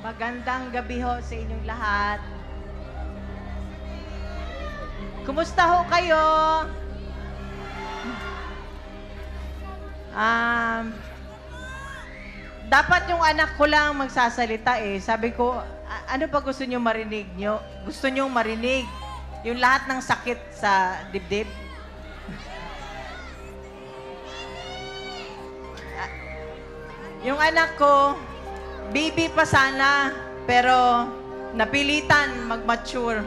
Magandang gabi ho sa inyong lahat. Kumusta ho kayo? Dapat yung anak ko lang magsasalita eh. Sabi ko, ano ba gusto nyo marinig nyo? Gusto nyo marinig yung lahat ng sakit sa dibdib? Yung anak ko, baby pa sana, pero napilitan mag-mature.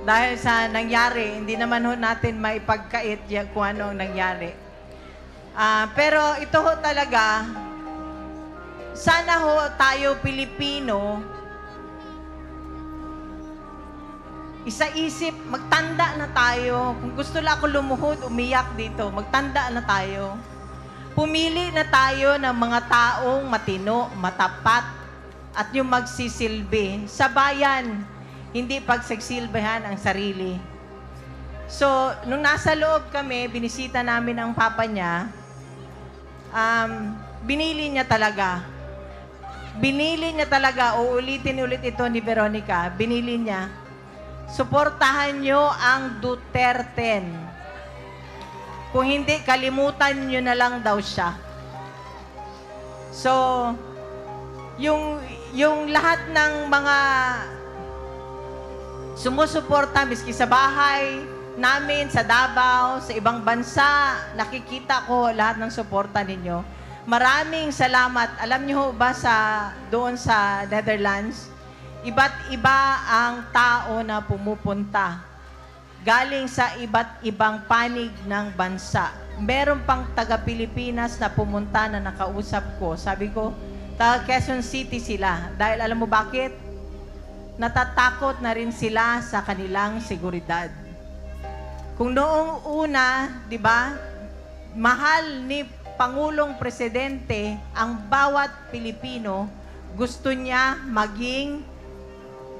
Dahil sa nangyari, hindi naman ho natin maipagkait kung ano ang nangyari. Pero ito ho talaga, sana ho tayo Pilipino, isa-isip, magtanda na tayo. Kung gusto lang ako lumuhod, umiyak dito, magtanda na tayo. Pumili na tayo ng mga taong matino, matapat, at yung magsisilbi sa bayan, hindi pagsasilbihan ang sarili. So, nung nasa loob kami, binisita namin ang papa niya, binili niya talaga. Binili niya talaga, uulitin ulit ito ni Veronica, binili niya, suportahan niyo ang Duterte. Kung hindi, kalimutan nyo na lang daw siya. So, yung lahat ng mga sumusuporta, miski sa bahay namin, sa Davao, sa ibang bansa, nakikita ko lahat ng suporta ninyo. Maraming salamat. Alam niyo ba doon sa Netherlands, iba't iba ang tao na pumupunta galing sa iba't ibang panig ng bansa. Meron pang taga-Pilipinas na pumunta na nakausap ko. Sabi ko, taga Quezon City sila. Dahil alam mo bakit? Natatakot na rin sila sa kanilang seguridad. Kung noong una, di ba, mahal ni Pangulong Presidente ang bawat Pilipino, gusto niya maging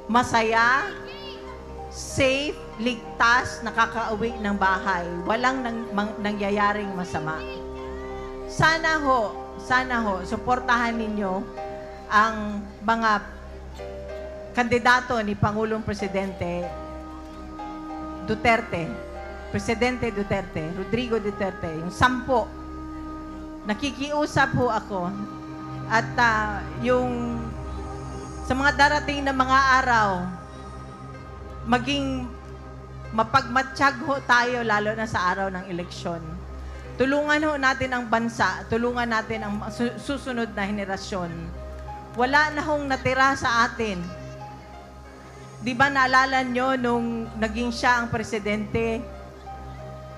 masaya, safe, ligtas, nakakauwi ng bahay. Walang nangyayaring masama. Sana ho, suportahan ninyo ang mga kandidato ni Pangulong Presidente Duterte, Presidente Duterte, Rodrigo Duterte, yung 10. Nakikiusap ho ako. At yung sa mga darating na mga araw, maging mapagmatsyag ho tayo lalo na sa araw ng eleksyon. Tulungan ho natin ang bansa, tulungan natin ang susunod na henerasyon. Wala na hong natira sa atin. Di ba naalala nyo nung naging siya ang presidente?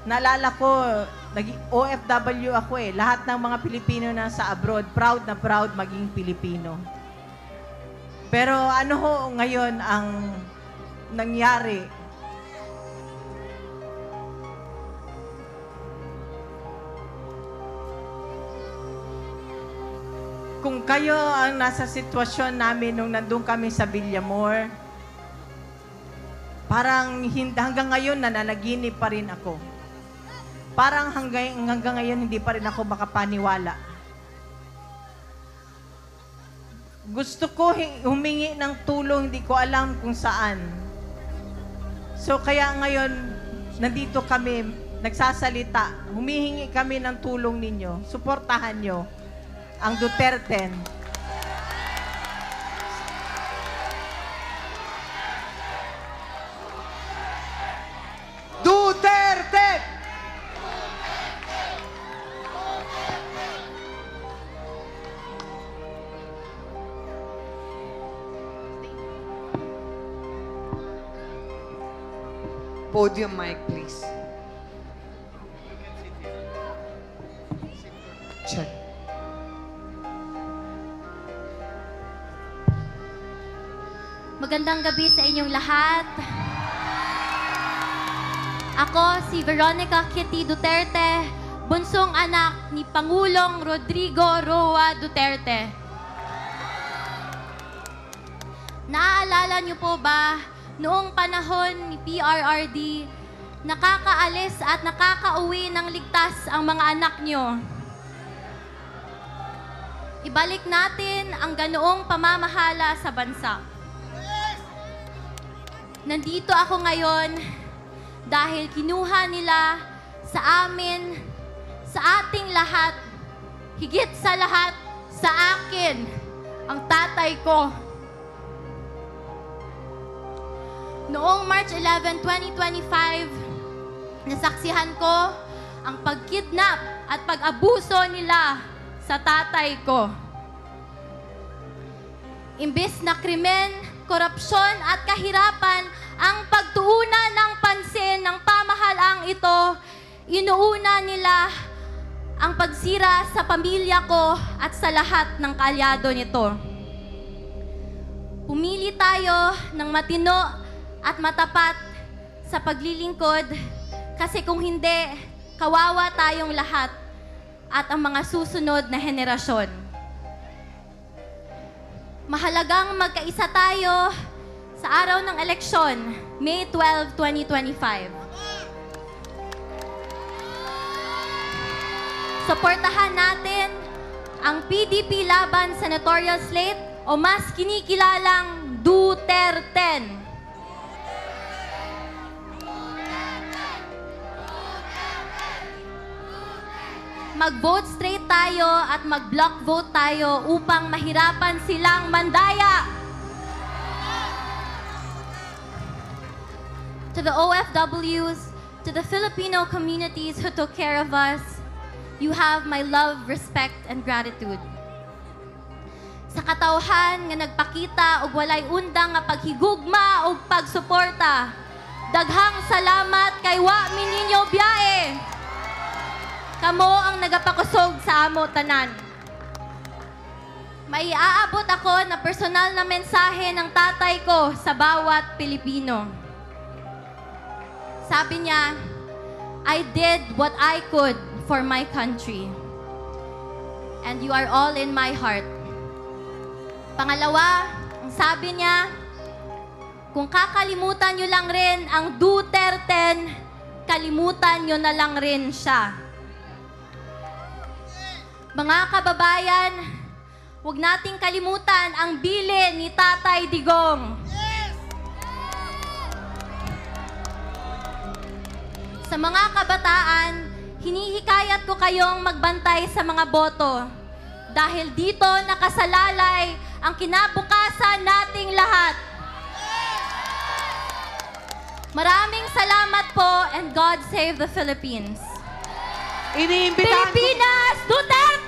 Naalala ko, OFW ako eh. Lahat ng mga Pilipino na sa abroad, proud na proud maging Pilipino. Pero ano ho ngayon ang nangyari? Kung kayo ang nasa sitwasyon namin nung nandun kami sa Villamor, parang hanggang ngayon nananaginip pa rin ako. Parang hanggang ngayon hindi pa rin ako makapaniwala. Gusto ko humingi ng tulong, hindi ko alam kung saan. So kaya ngayon, nandito kami, nagsasalita, humihingi kami ng tulong ninyo, suportahan nyo ang Duterte. Duterte! Podium mic, please. Check. Magandang gabi sa inyong lahat. Ako si Veronica Kitty Duterte, bunsong anak ni Pangulong Rodrigo Roa Duterte. Naaalala niyo po ba, noong panahon ni PRRD, nakakaalis at nakakauwi ng ligtas ang mga anak niyo? Ibalik natin ang ganoong pamamahala sa bansa. Nandito ako ngayon dahil kinuha nila sa amin, sa ating lahat, higit sa lahat, sa akin, ang tatay ko. Noong March 11, 2025, nasaksihan ko ang pagkidnap at pag-abuso nila sa tatay ko. Imbes na krimen, korupsyon at kahirapan ang pagtuunan ng pansin ng pamahalaang ito, inuuna nila ang pagsira sa pamilya ko at sa lahat ng kaalyado nito. Pumili tayo ng matino at matapat sa paglilingkod kasi kung hindi, kawawa tayong lahat at ang mga susunod na henerasyon. Mahalagang magkaisa tayo sa araw ng eleksyon, May 12, 2025. Suportahan natin ang PDP laban sa notorious slate o mas kinikilalang Duterte. Mag-vote straight tayo at mag-block vote tayo upang mahirapan silang mandaya. To the OFWs, to the Filipino communities who took care of us, you have my love, respect, and gratitude. Sa katawhan nga nagpakita og walay undang nga paghigugma og pagsuporta, daghang salamat kay wa mi ninyo biyae. Kamo ang nagapakusog sa amo tanan. May aabot ako na personal na mensahe ng tatay ko sa bawat Pilipino. Sabi niya, I did what I could for my country. And you are all in my heart. Pangalawa, ang sabi niya, kung kakalimutan nyo lang rin ang Duterte, kalimutan nyo na lang rin siya. Mga kababayan, huwag nating kalimutan ang bilin ni Tatay Digong. Sa mga kabataan, hinihikayat ko kayong magbantay sa mga boto dahil dito nakasalalay ang kinabukasan nating lahat. Maraming salamat po and God save the Philippines. Iniimbitahan ko, Pilipinas, Duterte!